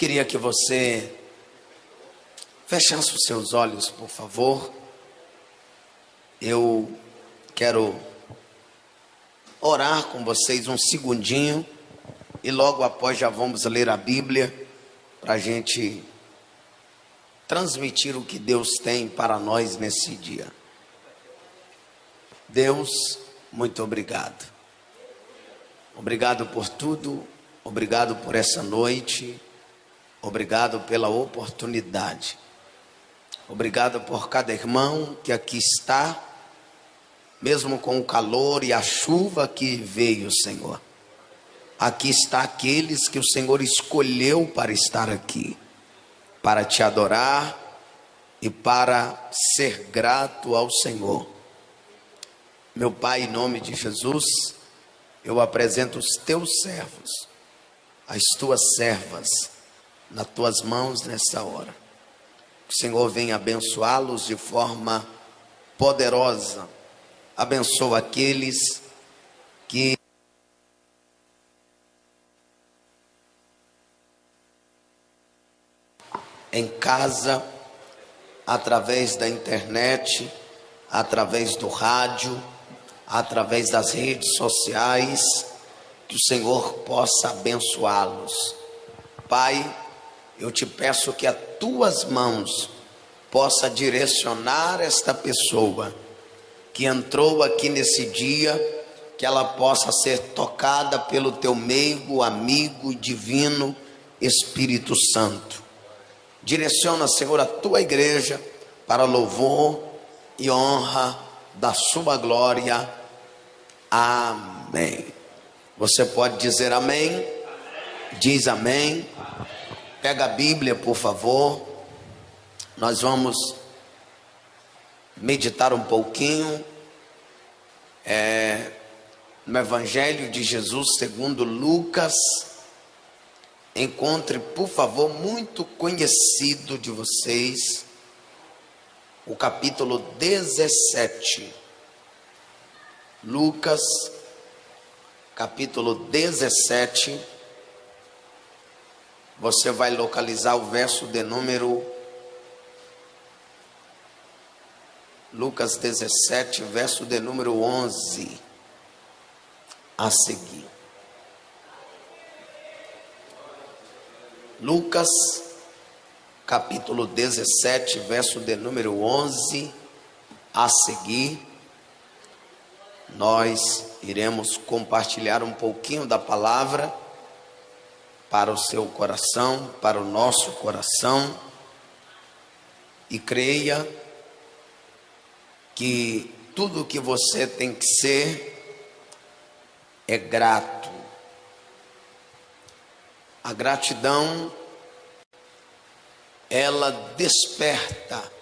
Queria que você fechasse os seus olhos, por favor. Eu quero orar com vocês um segundinho e logo após já vamos ler a Bíblia para a gente transmitir o que Deus tem para nós nesse dia. Deus, muito obrigado. Obrigado por tudo, obrigado por essa noite, obrigado pela oportunidade. Obrigado por cada irmão que aqui está, mesmo com o calor e a chuva que veio, Senhor. Aqui está aqueles que o Senhor escolheu para estar aqui, para te adorar e para ser grato ao Senhor. Meu Pai, em nome de Jesus, eu apresento os teus servos, as tuas servas, nas tuas mãos nessa hora. Que o Senhor venha abençoá-los de forma poderosa. Abençoa aqueles que em casa, através da internet, através do rádio, através das redes sociais, que o Senhor possa abençoá-los. Pai, eu te peço que as tuas mãos possa direcionar esta pessoa que entrou aqui nesse dia, que ela possa ser tocada pelo teu meigo, amigo e divino Espírito Santo. Direciona, Senhor, a tua igreja para louvor e honra da sua glória. Amém. Você pode dizer amém? Diz amém. Pega a Bíblia, por favor. Nós vamos meditar um pouquinho no Evangelho de Jesus segundo Lucas. Encontre, por favor, muito conhecido de vocês, o capítulo 17. Lucas, capítulo 17. Você vai localizar o verso de número... Lucas 17, verso de número 11. A seguir. Lucas, capítulo 17, verso de número 11, a seguir, nós iremos compartilhar um pouquinho da palavra para o seu coração, para o nosso coração, e creia que tudo que você tem que ser é grato. A gratidão, ela desperta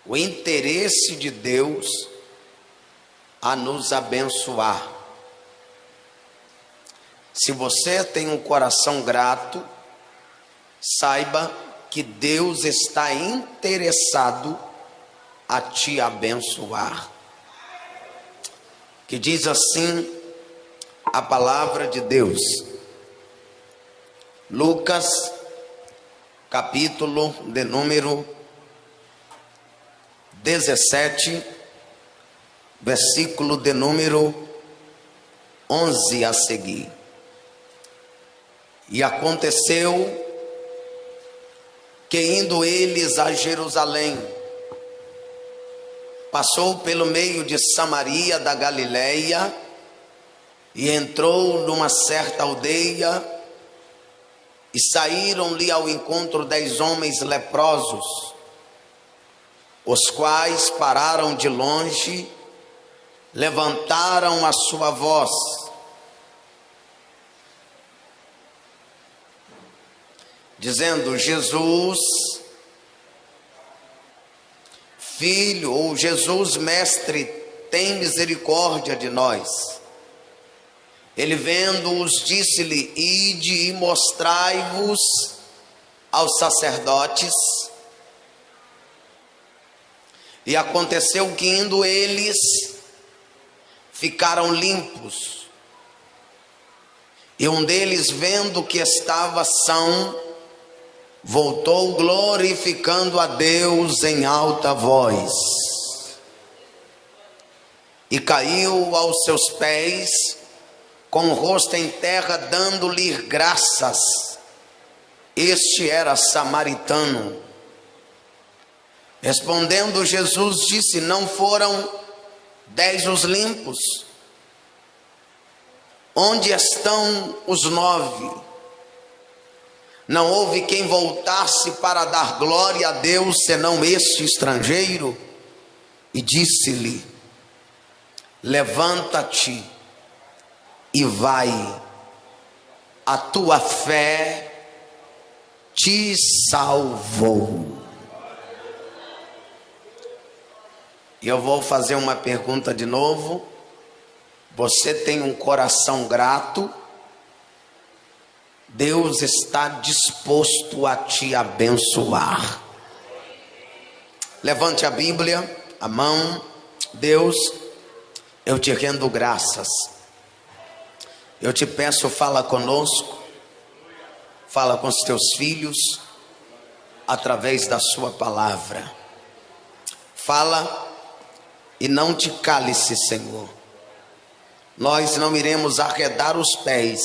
o interesse de Deus a nos abençoar. Se você tem um coração grato, saiba que Deus está interessado a te abençoar. Que diz assim a palavra de Deus. Lucas, capítulo de número 17, versículo de número 11 a seguir. E aconteceu que indo eles a Jerusalém, passou pelo meio de Samaria da Galileia e entrou numa certa aldeia. E saíram-lhe ao encontro 10 homens leprosos, os quais pararam de longe, levantaram a sua voz, dizendo: Jesus, filho, ou Jesus, mestre, tem misericórdia de nós. Ele vendo-os, disse-lhe: ide e mostrai-vos aos sacerdotes. E aconteceu que indo eles, ficaram limpos. E um deles, vendo que estava são, voltou glorificando a Deus em alta voz. E caiu aos seus pés, com o rosto em terra, dando-lhe graças. Este era samaritano. Respondendo Jesus, disse: não foram 10 os limpos? Onde estão os 9? Não houve quem voltasse para dar glória a Deus, senão este estrangeiro? E disse-lhe: levanta-te e vai, a tua fé te salvou. E eu vou fazer uma pergunta de novo. Você tem um coração grato? Deus está disposto a te abençoar. Levante a Bíblia, a mão. Deus, eu te rendo graças. Eu te peço, fala conosco. Fala com os teus filhos através da sua palavra. Fala e não te cale-se, Senhor. Nós não iremos arredar os pés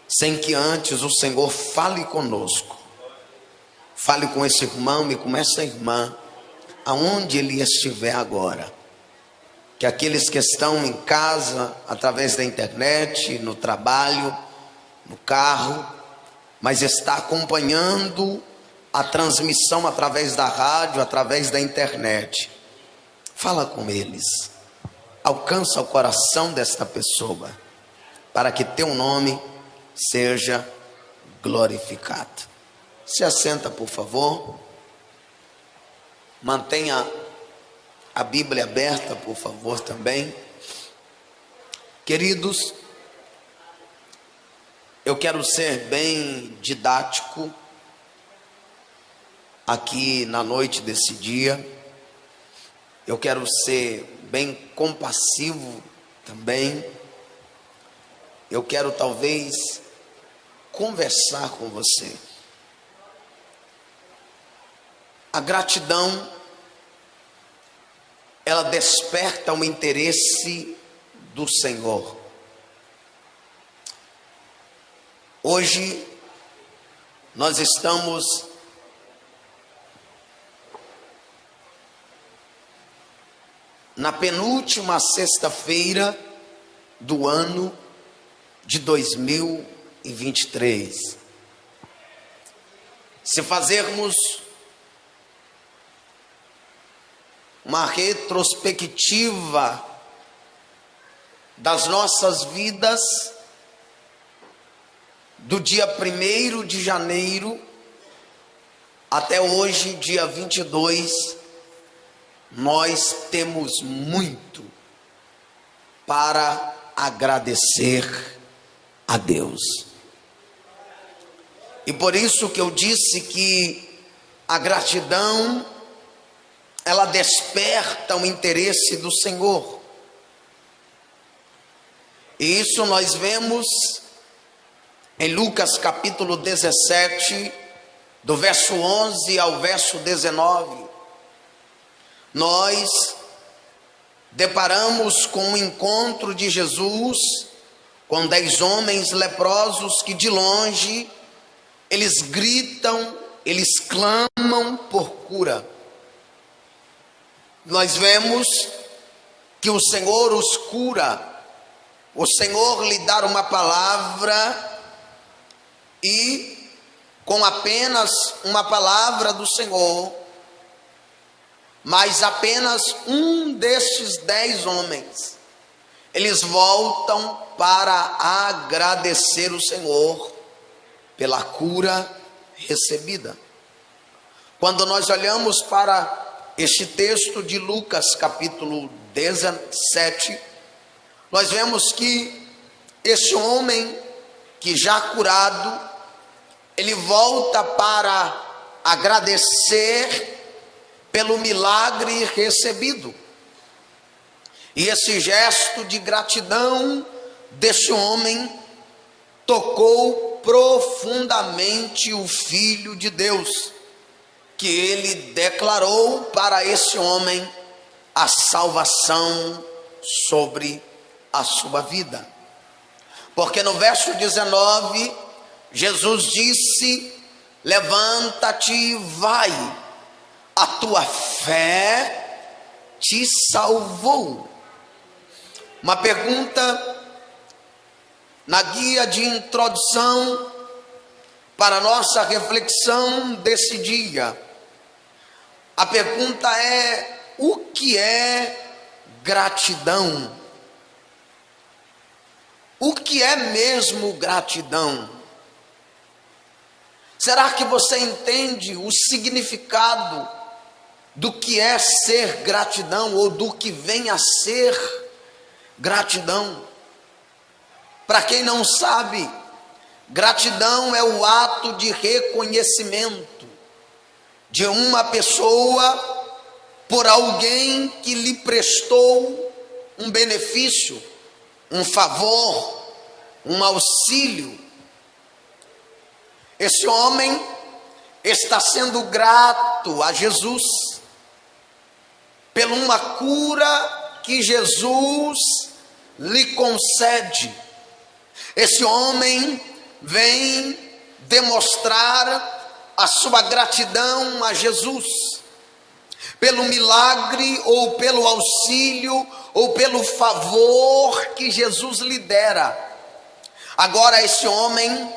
sem que antes o Senhor fale conosco. Fale com esse irmão e com essa irmã, aonde ele estiver agora. Que aqueles que estão em casa, através da internet, no trabalho, no carro, mas está acompanhando a transmissão através da rádio, através da internet. Fala com eles. Alcança o coração desta pessoa, para que teu nome seja glorificado. Se assenta, por favor. Mantenha a Bíblia aberta, por favor, também. Queridos, eu quero ser bem didático aqui na noite desse dia. Eu quero ser bem compassivo também. Eu quero talvez conversar com você. A gratidão, ela desperta o interesse do Senhor. Hoje nós estamos na penúltima sexta-feira do ano de 2023. Se fazermos uma retrospectiva das nossas vidas, do dia 1º de janeiro até hoje, dia 22, nós temos muito para agradecer a Deus. E por isso que eu disse que a gratidão, ela desperta o interesse do Senhor. E isso nós vemos em Lucas capítulo 17, do verso 11 ao verso 19. Nós deparamos com o encontro de Jesus com 10 homens leprosos que de longe eles gritam, eles clamam por cura. Nós vemos que o Senhor os cura, o Senhor lhe dá uma palavra, e com apenas uma palavra do Senhor, mas apenas um destes 10 homens, eles voltam para agradecer o Senhor pela cura recebida. Quando nós olhamos para este texto de Lucas capítulo 17, nós vemos que este homem que já curado, ele volta para agradecer pelo milagre recebido. E esse gesto de gratidão deste homem tocou profundamente o Filho de Deus, que ele declarou para esse homem a salvação sobre a sua vida. Porque no verso 19, Jesus disse: levanta-te e vai, a tua fé te salvou. Uma pergunta na guia de introdução para a nossa reflexão desse dia. A pergunta é: o que é gratidão? O que é mesmo gratidão? Será que você entende o significado do que é ser gratidão, ou do que vem a ser gratidão? Para quem não sabe, gratidão é o ato de reconhecimento de uma pessoa por alguém que lhe prestou um benefício, um favor, um auxílio. Esse homem está sendo grato a Jesus pela uma cura que Jesus lhe concede. Esse homem vem demonstrar a sua gratidão a Jesus pelo milagre, ou pelo auxílio, ou pelo favor que Jesus lhe dera. Agora esse homem,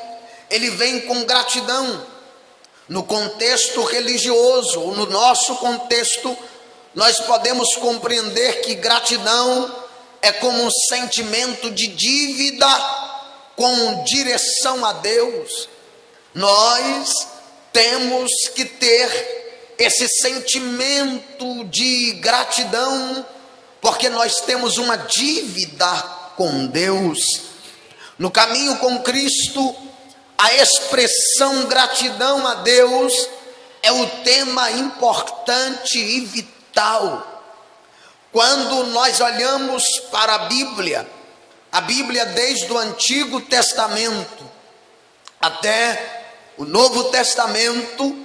ele vem com gratidão. No contexto religioso, ou no nosso contexto, nós podemos compreender que gratidão é como um sentimento de dívida com direção a Deus. Nós temos que ter esse sentimento de gratidão, porque nós temos uma dívida com Deus. No caminho com Cristo, a expressão gratidão a Deus é o tema importante e vital. Quando nós olhamos para a Bíblia desde o Antigo Testamento até o Novo Testamento,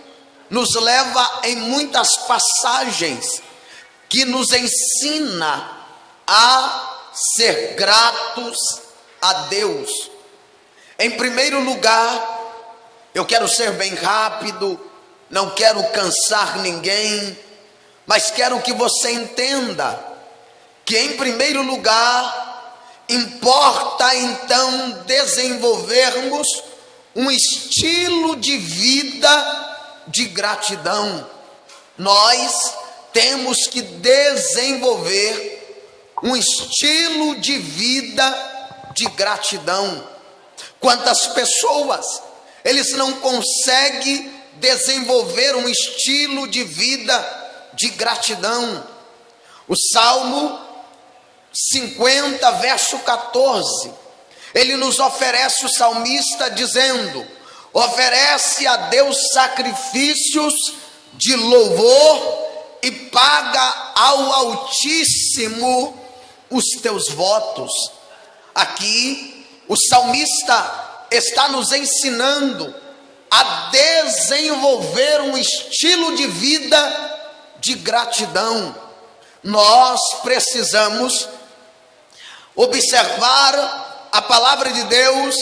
nos leva em muitas passagens que nos ensina a ser gratos a Deus. Em primeiro lugar, eu quero ser bem rápido, não quero cansar ninguém, mas quero que você entenda que, em primeiro lugar, importa então desenvolvermos um estilo de vida de gratidão. Nós temos que desenvolver um estilo de vida de gratidão. Quantas pessoas eles não conseguem desenvolver um estilo de vida de gratidão? O Salmo 50, verso 14, ele nos oferece, o salmista dizendo: oferece a Deus sacrifícios de louvor e paga ao Altíssimo os teus votos. Aqui o salmista está nos ensinando a desenvolver um estilo de vida de gratidão. Nós precisamos observar a palavra de Deus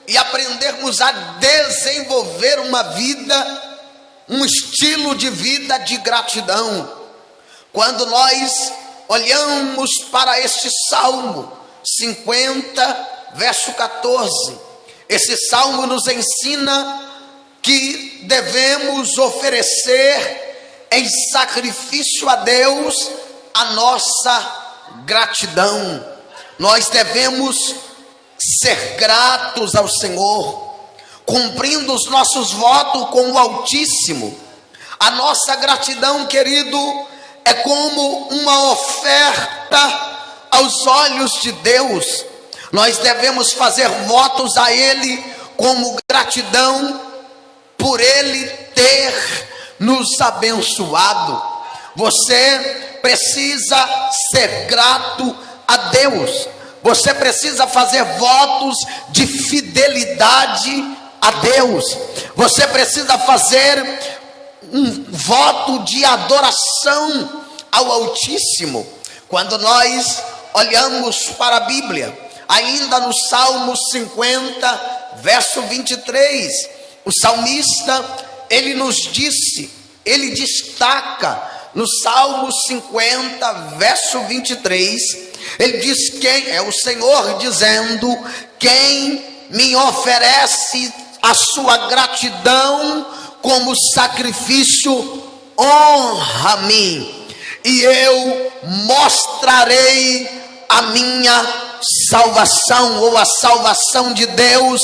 e aprendermos a desenvolver uma vida, um estilo de vida de gratidão. Quando nós olhamos para este Salmo 50, verso 14, esse Salmo nos ensina que devemos oferecer em sacrifício a Deus a nossa gratidão. Nós devemos ser gratos ao Senhor, cumprindo os nossos votos com o Altíssimo. A nossa gratidão, querido, é como uma oferta aos olhos de Deus. Nós devemos fazer votos a Ele como gratidão por Ele ter nos abençoado. Você precisa ser grato a Deus. Você precisa fazer votos de fidelidade a Deus. Você precisa fazer um voto de adoração ao Altíssimo. Quando nós olhamos para a Bíblia, ainda no Salmo 50, verso 23, o salmista, ele nos disse, ele destaca no Salmo 50, verso 23, ele diz: quem é o Senhor dizendo, quem me oferece a sua gratidão como sacrifício, honra-me, e eu mostrarei a minha salvação, ou a salvação de Deus,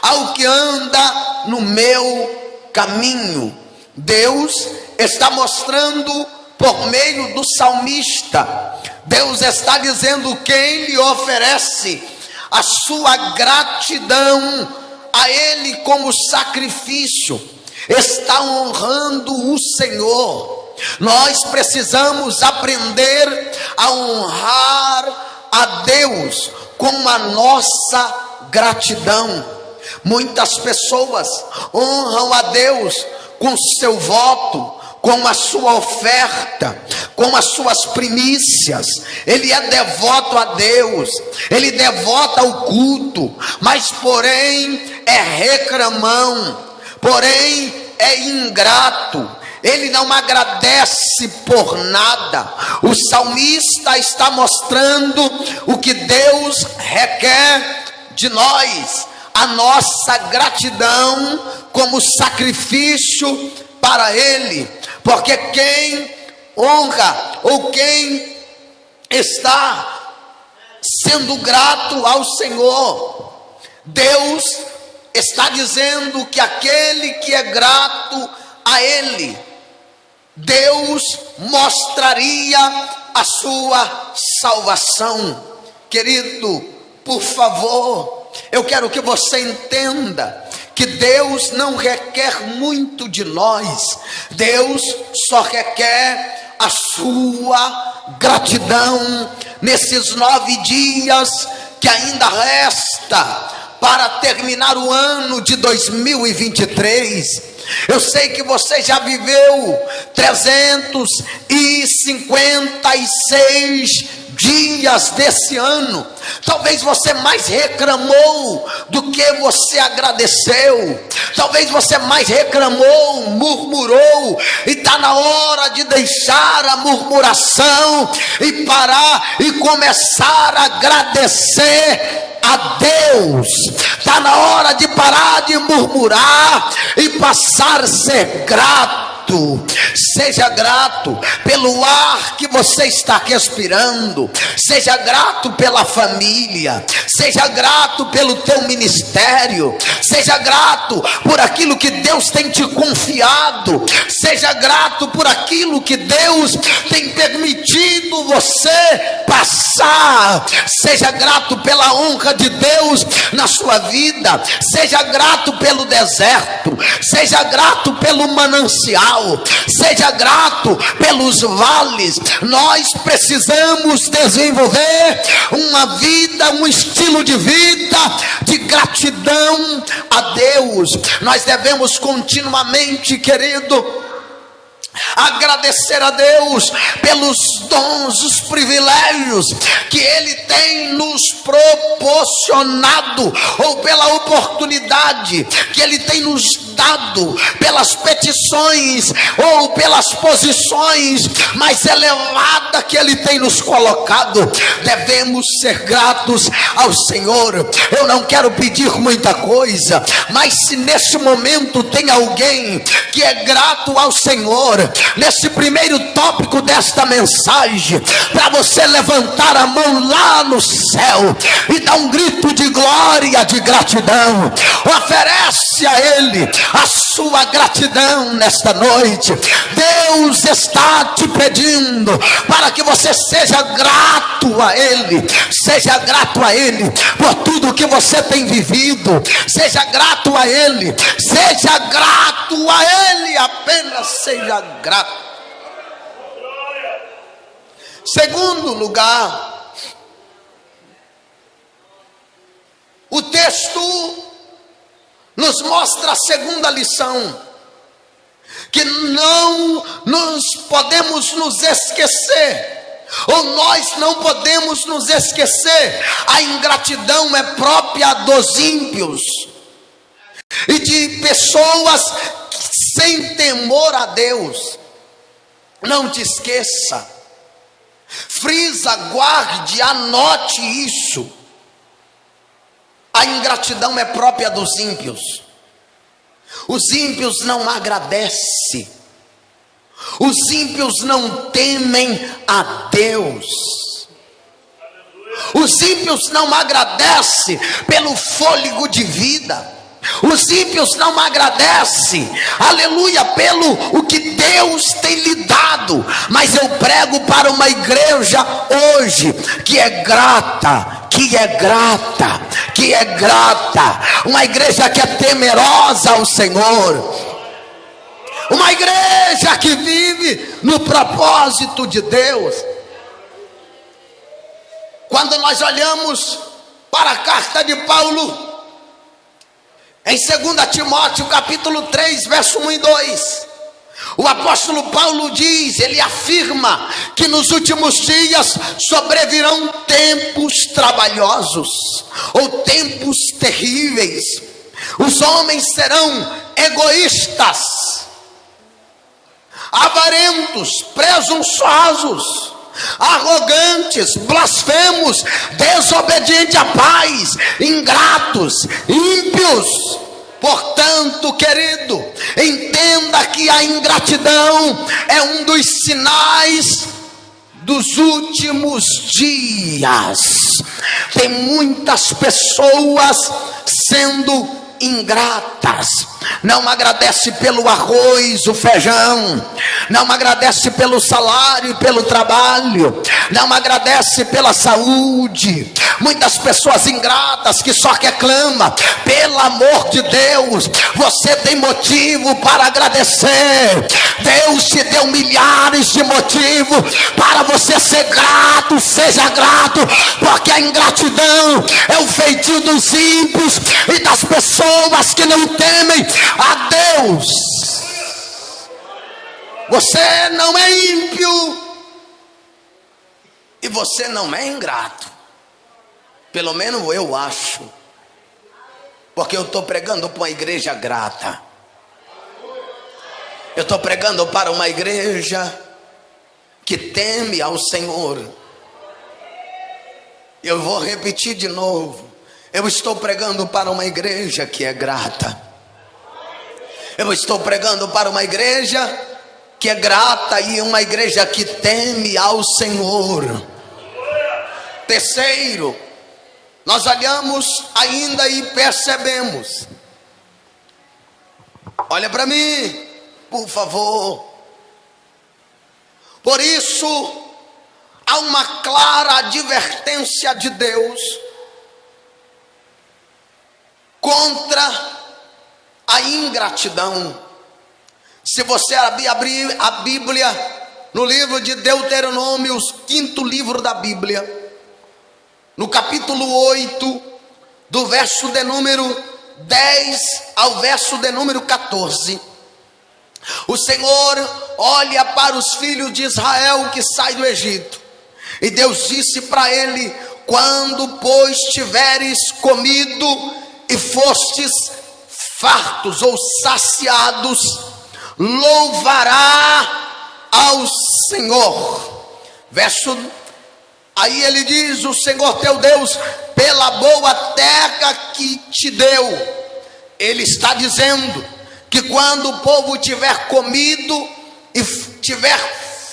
ao que anda no meu caminho. Deus está mostrando por meio do salmista, Deus está dizendo: quem lhe oferece a sua gratidão a Ele como sacrifício, está honrando o Senhor. Nós precisamos aprender a honrar a Deus com a nossa gratidão. Muitas pessoas honram a Deus com seu voto, com a sua oferta, com as suas primícias. Ele é devoto a Deus, ele devota ao culto, mas porém é reclamão, porém é ingrato, ele não agradece por nada. O salmista está mostrando o que Deus requer de nós: a nossa gratidão como sacrifício para Ele, porque quem honra ou quem está sendo grato ao Senhor, Deus está dizendo que aquele que é grato a Ele, Deus mostraria a sua salvação. Querido, por favor, eu quero que você entenda que Deus não requer muito de nós. Deus só requer a sua gratidão nesses 9 dias que ainda resta para terminar o ano de 2023. Eu sei que você já viveu 356 dias desse ano. Talvez você mais reclamou do que você agradeceu. Talvez você mais reclamou, murmurou, e está na hora de deixar a murmuração e parar e começar a agradecer a Deus. Está na hora de parar de murmurar e passar a ser grato. Seja grato pelo ar que você está respirando, seja grato pela família, seja grato pelo teu ministério, seja grato por aquilo que Deus tem te confiado, seja grato por aquilo que Deus tem permitido você passar, seja grato pela honra de Deus na sua vida, seja grato pelo deserto, seja grato pelo manancial, seja grato pelos vales. Nós precisamos desenvolver uma vida, um estilo de vida de gratidão a Deus. Nós devemos continuamente, querido, agradecer a Deus pelos dons, os privilégios que Ele tem nos proporcionado, ou pela oportunidade que Ele tem nos dado, pelas petições ou pelas posições mais elevadas que Ele tem nos colocado. Devemos ser gratos ao Senhor. Eu não quero pedir muita coisa, mas se nesse momento tem alguém que é grato ao Senhor, nesse primeiro tópico desta mensagem, para você levantar a mão lá no céu e dar um grito de glória, de gratidão. Oferece a Ele a sua gratidão nesta noite. Deus está te pedindo para que você seja grato a Ele. Seja grato a Ele por tudo que você tem vivido. Seja grato a Ele. Seja grato a Ele. Apenas seja grato. Segundo lugar, O texto nos mostra a segunda lição, que não nos podemos nos esquecer, ou nós não podemos nos esquecer. A ingratidão é própria dos ímpios e de pessoas sem temor a Deus. Não te esqueça, frisa, guarde, anote isso. A ingratidão é própria dos ímpios. Os ímpios não agradecem. Os ímpios não temem a Deus. Os ímpios não agradecem pelo fôlego de vida. Os ímpios não agradecem, aleluia, pelo o que Deus tem lhe dado. Mas eu prego para uma igreja hoje que é grata, uma igreja que é temerosa ao Senhor, uma igreja que vive no propósito de Deus. Quando nós olhamos para a carta de Paulo em 2 Timóteo capítulo 3, verso 1 e 2, o apóstolo Paulo diz, ele afirma que nos últimos dias sobrevirão tempos trabalhosos, ou tempos terríveis. Os homens serão egoístas, avarentos, presunçosos, arrogantes, blasfemos, desobedientes a pais, ingratos, ímpios. Portanto, querido, entenda que a ingratidão é um dos sinais dos últimos dias. Tem muitas pessoas sendo ingratas, não agradece pelo arroz, o feijão, não agradece pelo salário e pelo trabalho, não agradece pela saúde. Muitas pessoas ingratas que só reclamam. Pelo amor de Deus, você tem motivo para agradecer. Deus te deu milhares de motivos para você ser grato. Seja grato, porque a ingratidão é o feitio dos ímpios e das pessoas que não temem a Deus. Você não é ímpio e você não é ingrato. Pelo menos eu acho, porque eu estou pregando para uma igreja grata. Eu estou pregando para uma igreja que teme ao Senhor. Eu vou repetir de novo. Eu estou pregando para uma igreja que é grata. Eu estou pregando para uma igreja que é grata e uma igreja que teme ao Senhor. Terceiro, nós olhamos ainda e percebemos. Olha para mim, por favor. Por isso, há uma clara advertência de Deus contra a ingratidão. Se você abrir a Bíblia no livro de Deuteronômio, o 5º livro da Bíblia, no capítulo 8, do verso de número 10 ao verso de número 14, o Senhor olha para os filhos de Israel que saem do Egito, e Deus disse para ele: quando pois tiveres comido e fostes fartos ou saciados, louvará ao Senhor. Aí ele diz: o Senhor teu Deus, pela boa terra que te deu. Ele está dizendo que quando o povo tiver comido e tiver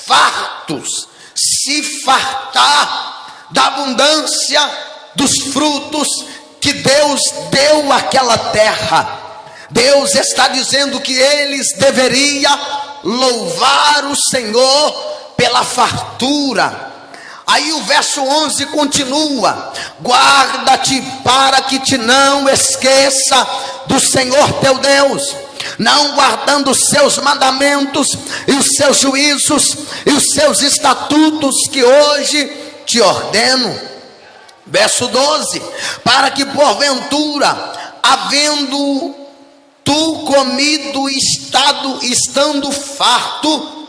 fartos, se fartar da abundância dos frutos que Deus deu àquela terra, Deus está dizendo que eles deveriam louvar o Senhor pela fartura. Aí o verso 11 continua: guarda-te para que te não esqueça do Senhor teu Deus, não guardando os seus mandamentos e os seus juízos e os seus estatutos que hoje te ordeno. Verso 12: para que porventura, havendo tu comido, estando farto,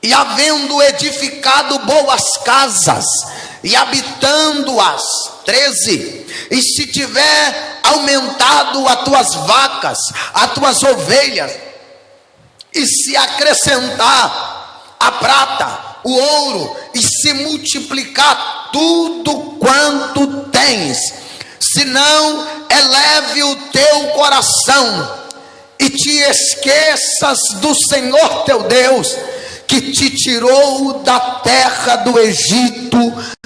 e havendo edificado boas casas, e habitando-as, 13, e se tiver aumentado as tuas vacas, as tuas ovelhas, e se acrescentar a prata, o ouro, e se multiplicar tudo quanto tens, se não eleve o teu coração e te esqueças do Senhor teu Deus, que te tirou da terra do Egito,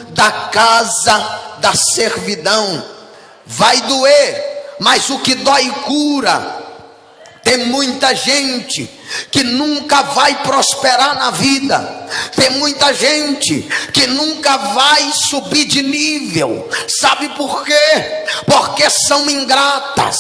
da casa da servidão. Vai doer, mas o que dói cura. Tem muita gente que nunca vai prosperar na vida. Tem muita gente que nunca vai subir de nível. Sabe por quê? Porque são ingratas.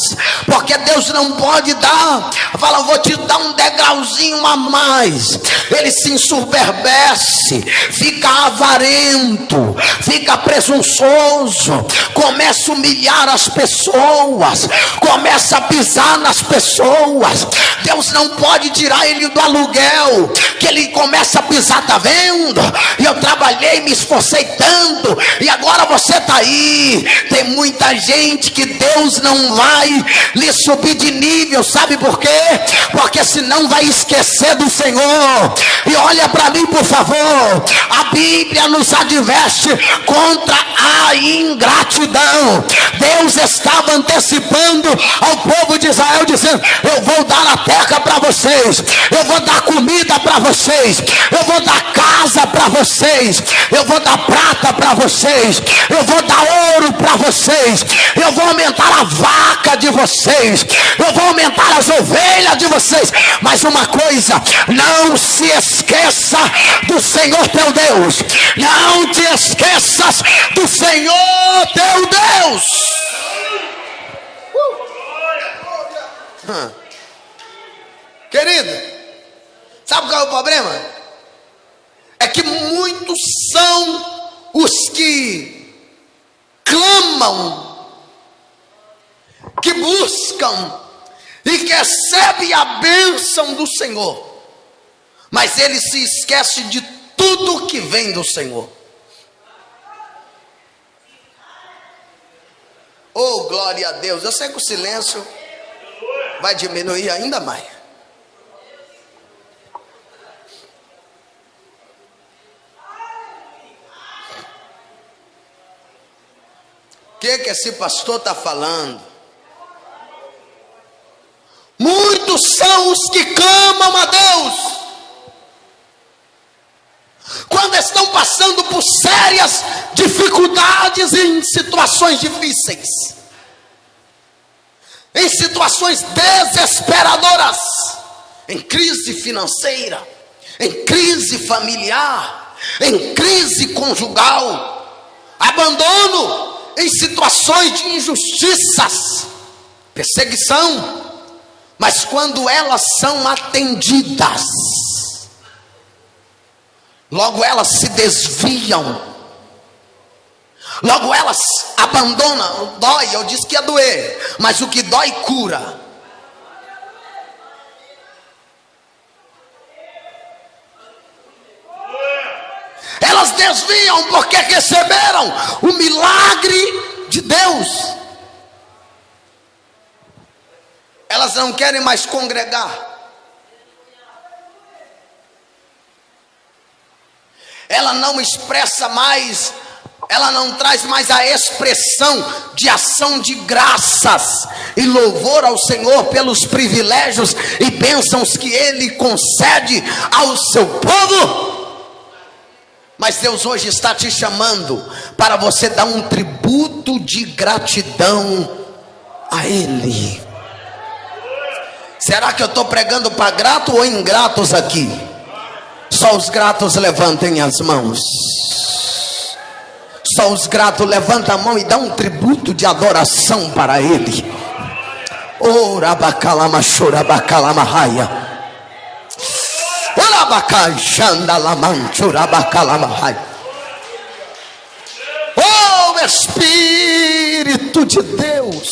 Porque Deus não pode dar. Fala, vou te dar um degrauzinho a mais. Ele se ensoberbece, fica avarento, fica presunçoso, começa a humilhar as pessoas, começa a pisar nas pessoas. Deus não pode tirar ele do aluguel, que ele começa a pisar. Tá vendo? E eu trabalhei, me esforcei tanto, e agora você tá aí. Tem muita gente que Deus não vai lhe subir de nível. Sabe por quê? Porque senão vai esquecer do Senhor. E olha para mim, por favor. A Bíblia nos adverte contra a ingratidão. Deus estava antecipando ao povo de Israel, dizendo: eu vou dar a terra para vocês, eu vou dar comida para vocês, eu vou dar casa para vocês, eu vou dar prata para vocês, eu vou dar ouro para vocês, eu vou aumentar a vaca de vocês, eu vou aumentar as ovelhas de vocês. Mas uma coisa, não se esqueça do Senhor teu Deus. Não te esqueças do Senhor teu Deus. Querido, sabe qual é o problema? É que muitos são os que clamam, que buscam e que recebem a bênção do Senhor, mas ele se esquece de tudo que vem do Senhor. Oh, glória a Deus. Eu sei que o silêncio vai diminuir ainda mais. O que esse pastor está falando? Muitos são os que clamam a Deus quando estão passando por sérias dificuldades, em situações difíceis, em situações desesperadoras, em crise financeira, em crise familiar, em crise conjugal, abandono, em situações de injustiças, perseguição. Mas quando elas são atendidas, logo elas se desviam, logo elas abandonam. Dói, eu disse que ia doer, mas o que dói cura. Elas desviam porque receberam o milagre de Deus. Elas não querem mais congregar. Ela não expressa mais, ela não traz mais a expressão de ação de graças e louvor ao Senhor pelos privilégios e bênçãos que Ele concede ao seu povo. Mas Deus hoje está te chamando para você dar um tributo de gratidão a Ele. Será que eu estou pregando para grato ou ingratos aqui? Só os gratos levantem as mãos. Só os gratos levantam a mão e dão um tributo de adoração para Ele. Ora bacalama chora bacalama raia. Oh, Espírito de Deus.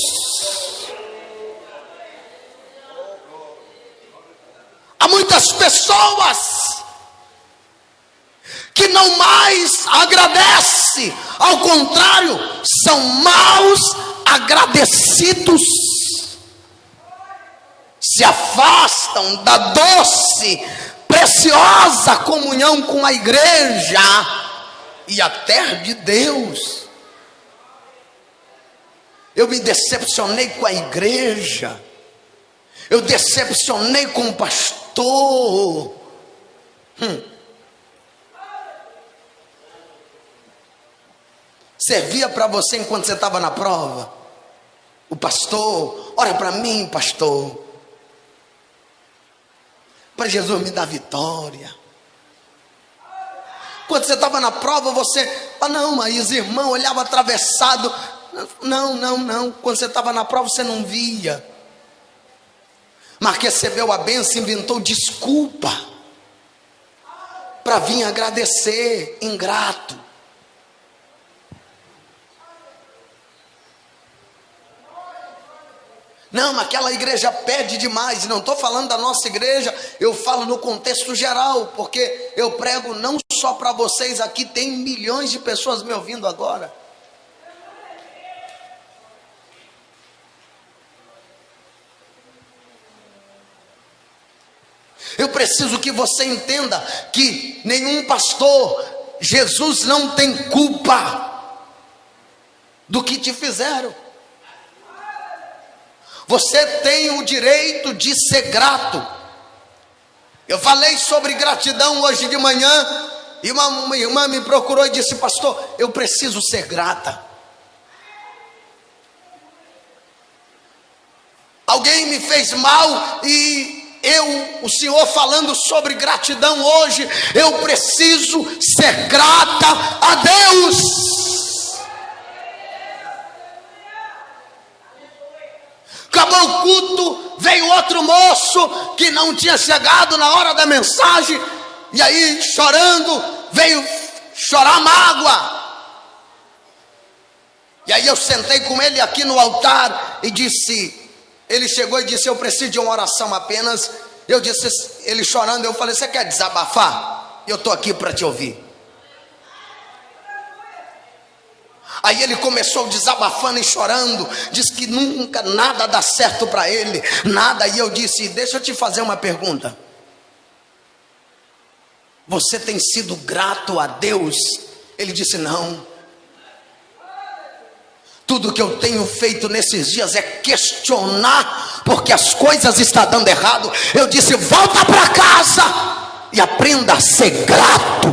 Há muitas pessoas que não mais agradecem, ao contrário, são maus agradecidos, se afastam da doce, preciosa comunhão com a igreja e até de Deus. Eu me decepcionei com a igreja, eu decepcionei com o pastor. Servia para você enquanto você estava na prova? O pastor, ora para mim, pastor, para Jesus me dar vitória. Quando você estava na prova, você, não, mas irmão, olhava atravessado. Não. Quando você estava na prova, você não via. Mas recebeu a bênção, inventou desculpa para vir agradecer, ingrato. Não, aquela igreja pede demais. Não estou falando da nossa igreja, eu falo no contexto geral, porque eu prego não só para vocês aqui, tem milhões de pessoas me ouvindo agora. Eu preciso que você entenda que nenhum pastor, Jesus não tem culpa do que te fizeram. Você tem o direito de ser grato. Eu falei sobre gratidão hoje de manhã, e uma irmã me procurou e disse: pastor, eu preciso ser grata. Alguém me fez mal e o Senhor falando sobre gratidão hoje, eu preciso ser grata a Deus. Acabou o culto, veio outro moço que não tinha chegado na hora da mensagem, e aí chorando, veio chorar mágoa. E aí eu sentei com ele aqui no altar e disse, ele chegou e disse: eu preciso de uma oração apenas. Eu disse, ele chorando, eu falei: você quer desabafar? Eu estou aqui para te ouvir. Aí ele começou desabafando e chorando, disse que nunca nada dá certo para ele, nada. E eu disse: deixa eu te fazer uma pergunta. Você tem sido grato a Deus? Ele disse: não. Tudo que eu tenho feito nesses dias é questionar, porque as coisas estão dando errado. Eu disse: volta para casa e aprenda a ser grato.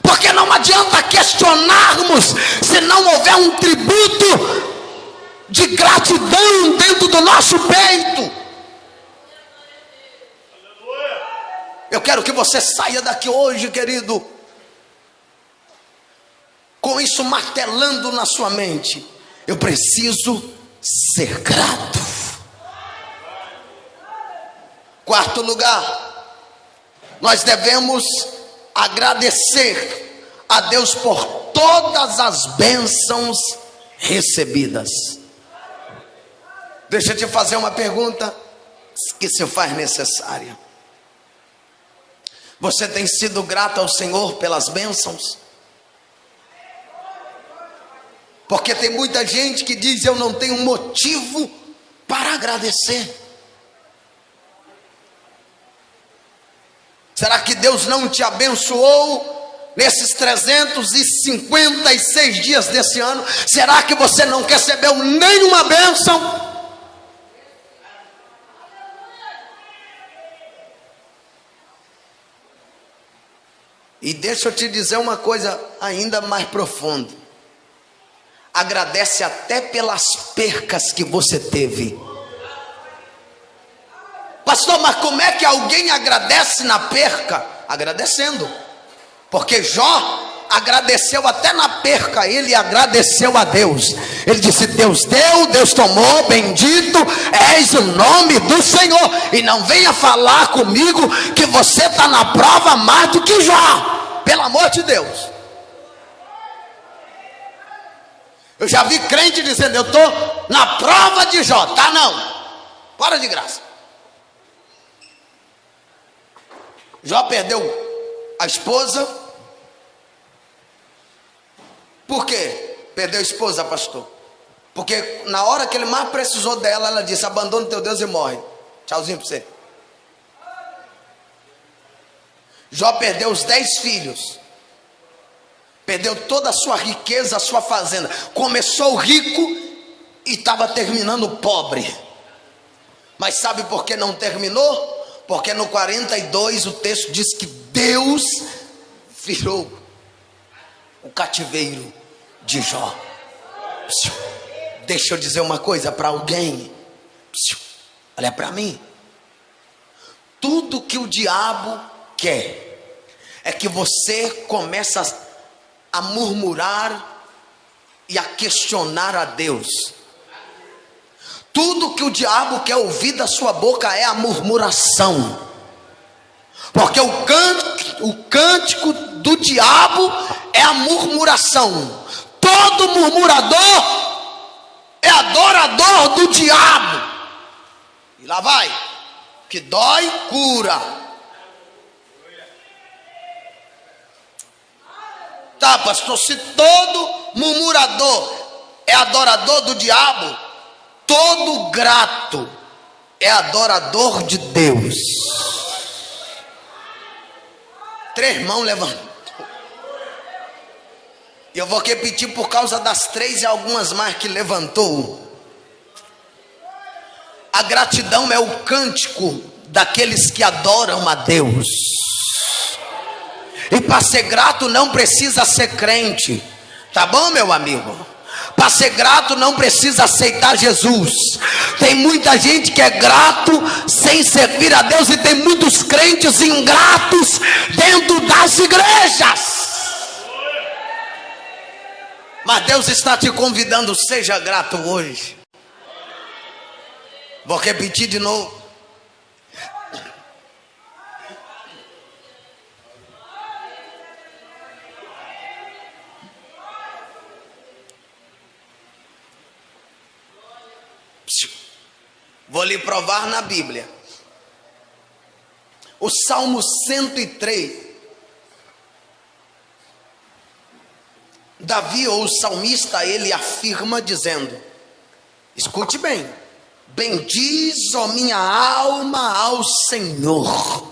Porque não adianta questionarmos se não houver um tributo de gratidão dentro do nosso peito. Eu quero que você saia daqui hoje, querido, com isso martelando na sua mente: eu preciso ser grato. Quarto lugar, nós devemos agradecer a Deus por todas as bênçãos recebidas. Deixa eu te fazer uma pergunta que se faz necessária. Você tem sido grato ao Senhor pelas bênçãos? Porque tem muita gente que diz: eu não tenho motivo para agradecer. Será que Deus não te abençoou nesses 356 dias desse ano? Será que você não recebeu nenhuma bênção? E deixa eu te dizer uma coisa ainda mais profunda: agradece até pelas percas que você teve. Pastor, mas como é que alguém agradece na perca? Agradecendo. Porque Jó agradeceu até na perca, ele agradeceu a Deus. Ele disse: Deus deu, Deus tomou, bendito és o nome do Senhor. E não venha falar comigo que você está na prova mais do que Jó. Pelo amor de Deus. Eu já vi crente dizendo: eu estou na prova de Jó. Tá não, para de graça. Jó perdeu a esposa. Por quê? Perdeu a esposa, pastor? Porque na hora que ele mais precisou dela, ela disse: abandona teu Deus e morre. Tchauzinho para você. Jó perdeu os 10 filhos. Perdeu toda a sua riqueza, a sua fazenda. Começou rico e estava terminando pobre. Mas sabe por que não terminou? Porque no 42 o texto diz que Deus virou o cativeiro de Jó. Deixa eu dizer uma coisa para alguém. Olha para mim. Tudo que o diabo quer é que você comece a murmurar e a questionar a Deus. Tudo que o diabo quer ouvir da sua boca é a murmuração. Porque o cântico do diabo é a murmuração. Todo murmurador é adorador do diabo. E lá vai. Que dói, cura. Tá, pastor, se todo murmurador é adorador do diabo, todo grato é adorador de Deus. 3 mãos levantou. E eu vou repetir por causa das 3 e algumas mais que levantou. A gratidão é o cântico daqueles que adoram a Deus. E para ser grato não precisa ser crente. Tá bom, meu amigo? Para ser grato não precisa aceitar Jesus. Tem muita gente que é grato sem servir a Deus. E tem muitos crentes ingratos dentro das igrejas. Mas Deus está te convidando: seja grato hoje. Vou repetir de novo. Vou lhe provar na Bíblia. O Salmo 103. Davi, ou o salmista, ele afirma dizendo: escute bem. Bendiz, ó minha alma, ao Senhor,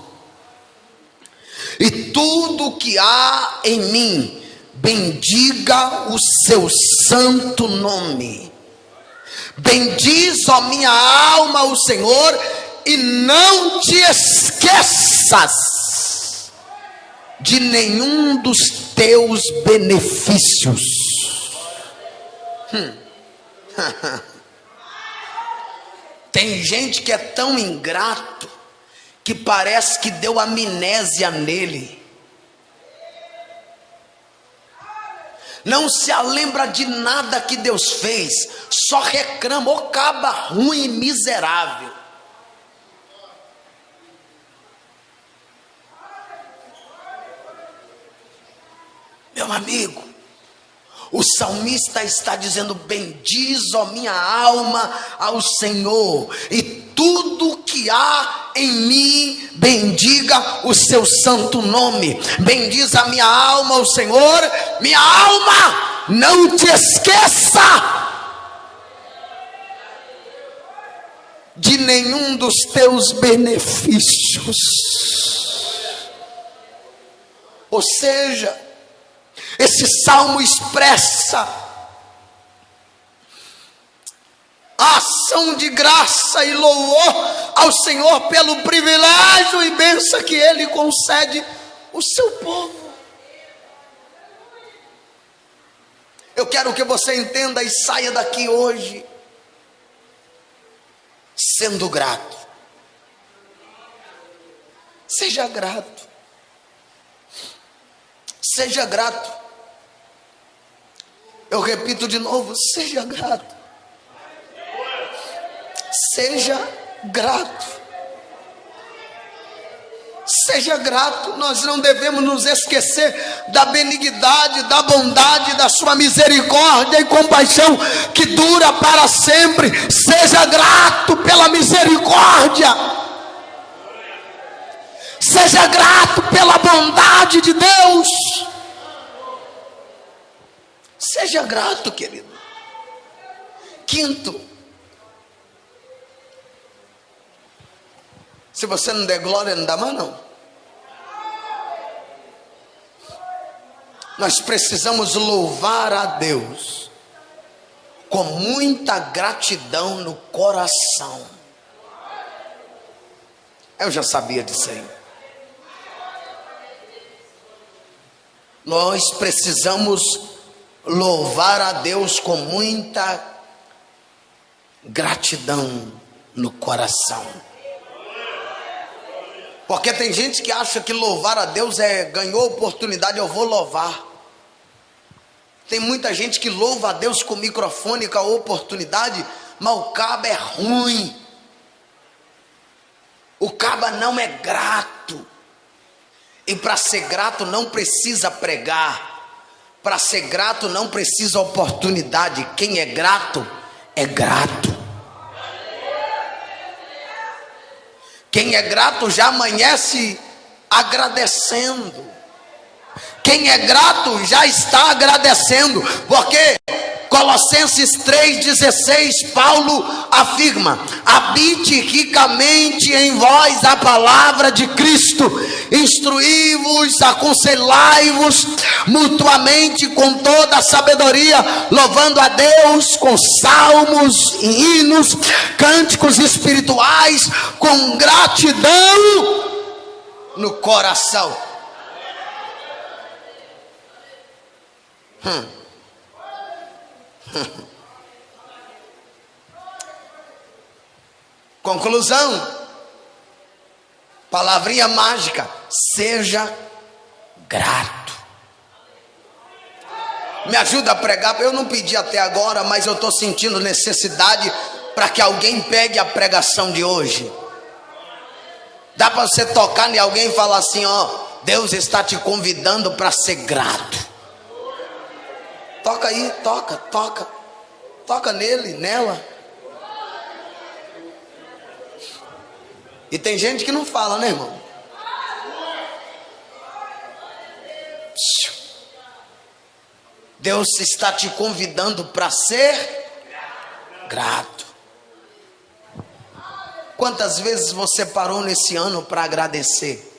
e tudo que há em mim, bendiga o seu santo nome. Bendiz, ó minha alma, o Senhor, e não te esqueças de nenhum dos teus benefícios. Tem gente que é tão ingrato que parece que deu amnésia nele. Não se lembra de nada que Deus fez, só reclama: ô caba ruim e miserável. Meu amigo, o salmista está dizendo: bendiz, ó minha alma, ao Senhor, e tudo que há em mim, bendiga o seu santo nome. Bendiz a minha alma ao Senhor. Minha alma, não te esqueça de nenhum dos teus benefícios. Ou seja, esse salmo expressa a ação de graça e louvor ao Senhor pelo privilégio e bênção que Ele concede ao seu povo. Eu quero que você entenda e saia daqui hoje sendo grato. Seja grato. Seja grato. Eu repito de novo: seja grato. Seja grato. Seja grato. Nós não devemos nos esquecer da benignidade, da bondade, da sua misericórdia e compaixão que dura para sempre. Seja grato pela misericórdia. Seja grato pela bondade de Deus. Seja grato, querido. Quinto, se você não der glória, não dá mais não. Nós precisamos louvar a Deus com muita gratidão no coração. Eu já sabia disso aí. Nós precisamos louvar a Deus com muita gratidão no coração. Porque tem gente que acha que louvar a Deus ganhou oportunidade, eu vou louvar. Tem muita gente que louva a Deus com microfone, com a oportunidade, mas o cabo é ruim. O cabo não é grato. E para ser grato não precisa pregar. Para ser grato não precisa oportunidade. Quem é grato, é grato. Quem é grato já amanhece agradecendo. Quem é grato já está agradecendo. Porque Colossenses 3,16, Paulo afirma: habite ricamente em vós a palavra de Cristo, instruí-vos, aconselhai-vos mutuamente com toda a sabedoria, louvando a Deus com salmos, hinos, cânticos espirituais, com gratidão no coração. Conclusão, palavrinha mágica: seja grato. Me ajuda a pregar. Eu não pedi até agora, mas eu estou sentindo necessidade para que alguém pegue a pregação de hoje. Dá para você tocar em alguém e falar assim: ó, Deus está te convidando para ser grato. Toca aí, toca nele, nela. E tem gente que não fala, né, irmão? Deus está te convidando para ser grato. Quantas vezes você parou nesse ano para agradecer?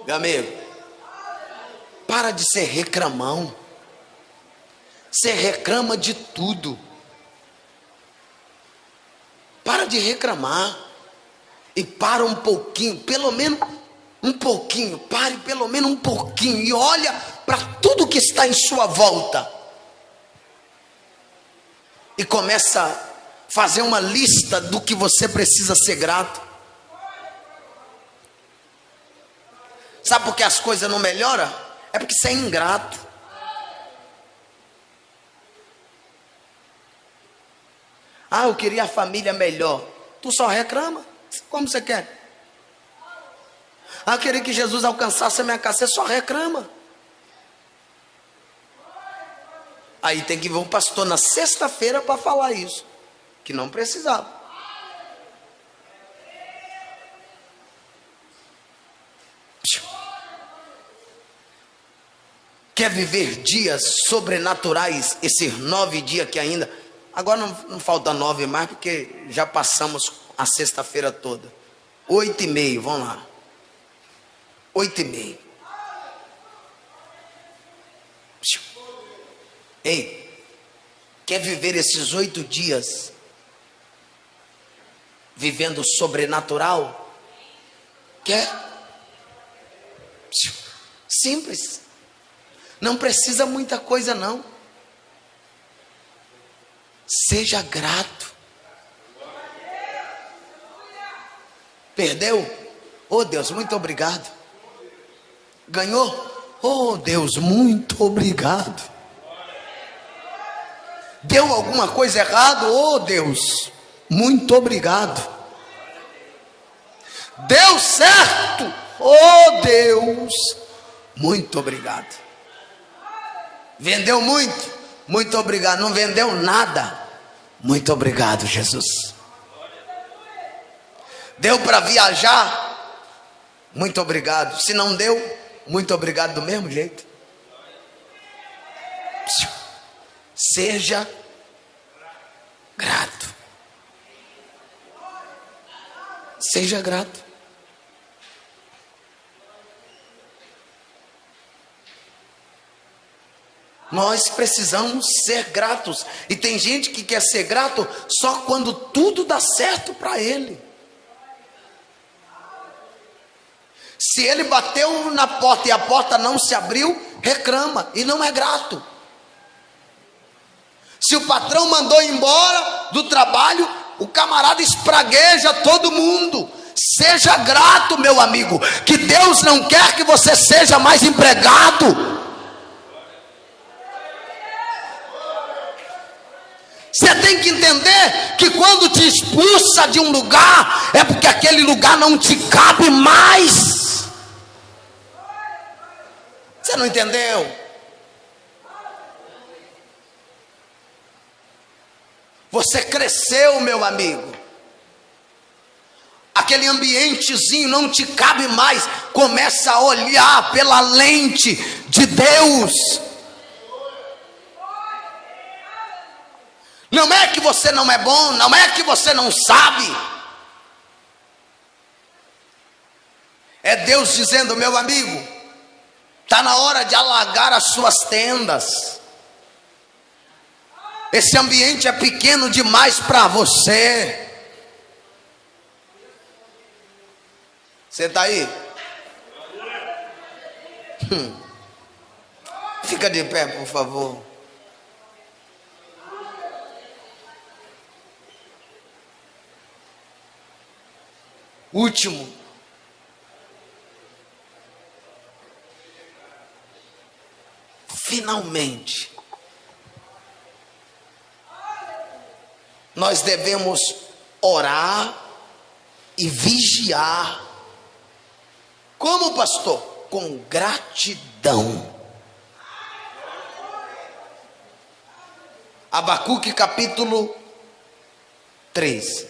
Meu amigo, para de ser reclamão. Você reclama de tudo. Para de reclamar. E para um pouquinho, pelo menos um pouquinho. Pare pelo menos um pouquinho. E olha para tudo que está em sua volta. E começa a fazer uma lista do que você precisa ser grato. Sabe por que as coisas não melhoram? É porque você é ingrato. Ah, eu queria a família melhor. Tu só reclama. Como você quer? Ah, eu queria que Jesus alcançasse a minha casa. Você só reclama. Aí tem que vir um pastor na sexta-feira para falar isso. Que não precisava. Quer viver dias sobrenaturais, esses 9 dias que ainda... Agora não falta 9 mais, porque já passamos a sexta-feira toda. 8h30, vamos lá. 8h30. Ei, quer viver esses 8 dias vivendo sobrenatural? Quer? Simples. Não precisa muita coisa não. Seja grato. Perdeu? Oh Deus, muito obrigado. Ganhou? Oh Deus, muito obrigado. Deu alguma coisa errada? Oh Deus, muito obrigado. Deu certo, oh Deus, muito obrigado. Vendeu muito, muito obrigado. Não vendeu nada, muito obrigado, Jesus. Deu para viajar, muito obrigado. Se não deu, muito obrigado do mesmo jeito. Seja grato. Seja grato. Nós precisamos ser gratos. E tem gente que quer ser grato só quando tudo dá certo para ele. Se ele bateu na porta e a porta não se abriu, reclama e não é grato. Se o patrão mandou embora do trabalho, o camarada espragueja todo mundo. Seja grato, meu amigo, que Deus não quer que você seja mais empregado. Você tem que entender que quando te expulsa de um lugar, é porque aquele lugar não te cabe mais. Você não entendeu? Você cresceu, meu amigo. Aquele ambientezinho não te cabe mais. Começa a olhar pela lente de Deus. Não é que você não é bom, não é que você não sabe. É Deus dizendo, meu amigo, está na hora de alargar as suas tendas. Esse ambiente é pequeno demais para você. Você está aí? Fica de pé, por favor. Último. Finalmente, nós devemos orar e vigiar. Como, pastor? Com gratidão. Abacuque capítulo 3.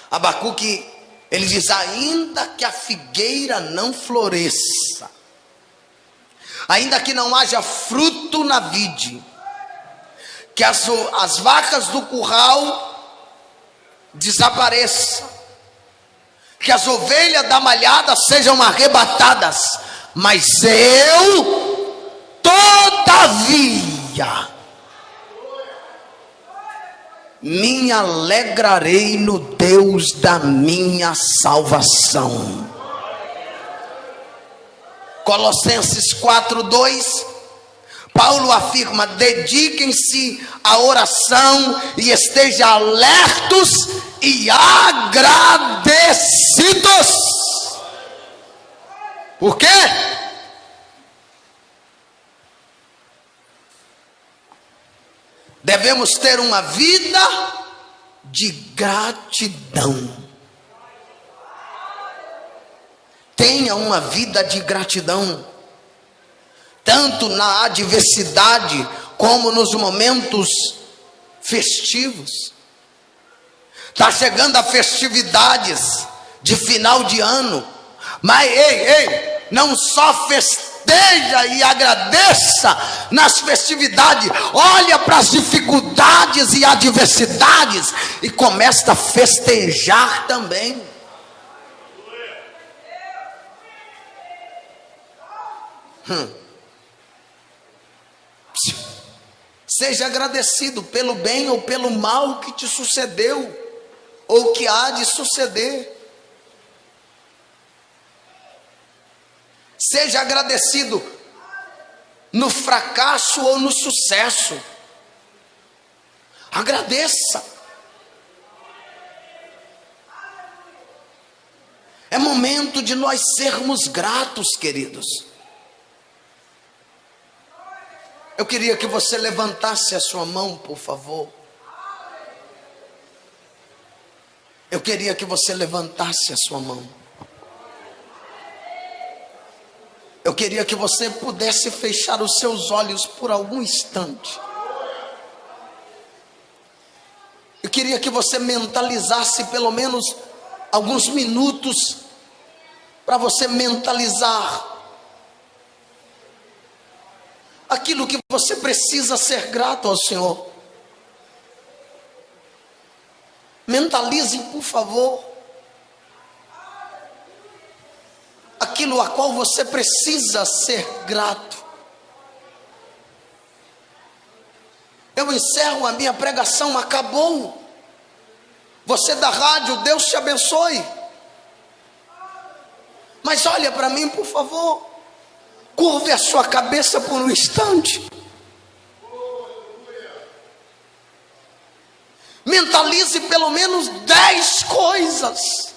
Abacuque, ele diz, ainda que a figueira não floresça, ainda que não haja fruto na vide, que as vacas do curral desapareçam, que as ovelhas da malhada sejam arrebatadas, mas eu, todavia, me alegrarei no Deus da minha salvação. Colossenses 4:2, Paulo afirma, dediquem-se à oração e estejam alertos e agradecidos. Por quê? Devemos ter uma vida de gratidão. Tenha uma vida de gratidão, tanto na adversidade como nos momentos festivos. Está chegando a festividades de final de ano, mas não só festeja e agradeça nas festividades, olha para as dificuldades e adversidades e começa a festejar também. Seja agradecido pelo bem ou pelo mal que te sucedeu ou que há de suceder. Seja agradecido no fracasso ou no sucesso. Agradeça. É momento de nós sermos gratos, queridos. Eu queria que você levantasse a sua mão, por favor. Eu queria que você levantasse a sua mão. Eu queria que você pudesse fechar os seus olhos por algum instante. Eu queria que você mentalizasse pelo menos alguns minutos, para você mentalizar aquilo que você precisa ser grato ao Senhor. Mentalize, por favor, aquilo a qual você precisa ser grato. Eu encerro a minha pregação, acabou. Você da rádio, Deus te abençoe. Mas olha para mim, por favor. Curve a sua cabeça por um instante. Mentalize pelo menos 10 coisas